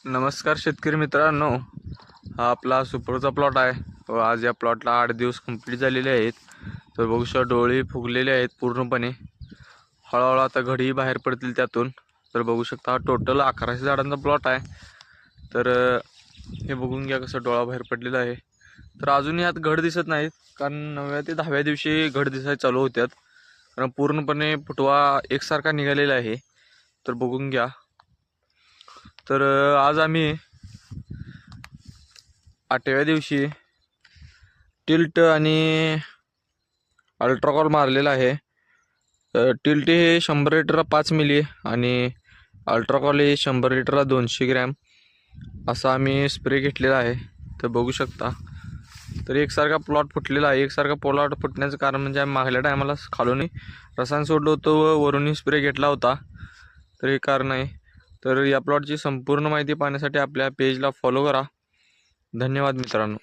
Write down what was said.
नमस्कार शेतकरी मित्रांनो, हा आपला सुपरचा प्लॉट आहे व आज या प्लॉटला 8 दिवस कंप्लीट झालेले आहेत. तर बघू शकता डोळे फुगलेले आहेत पूर्णपणे. हळूहळू आता घडी बाहेर पडतील त्यातून. तर बघू शकता हा टोटल 1100 झाडांचा प्लॉट आहे. तर हे बघून घ्या कसं डोळा बाहेर पडलेला आहे. तर अजून यात घड दिसत नाहीत, कारण 9व्या ते 10व्या दिवशी घड दिसायला चालू होत्यात, कारण पूर्णपणे फुटवा एकसारखा निघालेला आहे. तर बघून घ्या. तर आज आम्ही 8व्या दिवशी टिल्ट आणि अल्ट्राकॉल मारलेला आहे. टिल्ट हे 100 लिटरला 5 मिली आणि अल्ट्राकॉल हे 100 लिटरला 200 ग्रॅम असा आम्ही स्प्रे घेतलेला आहे. तर बघू शकता. तर एकसारखा प्लॉट फुटलेला आहे. एकसारखा प्लॉट फुटण्याचं कारण म्हणजे आम्ही मागल्या टायमाला खालूनही रसायन सोडलं होतं व वरूनही स्प्रे घेतला होता. तर हे कारण आहे. तर या प्लॉटची संपूर्ण माहिती पाहण्यासाठी आपल्या पेजला फॉलो करा. धन्यवाद मित्रांनो.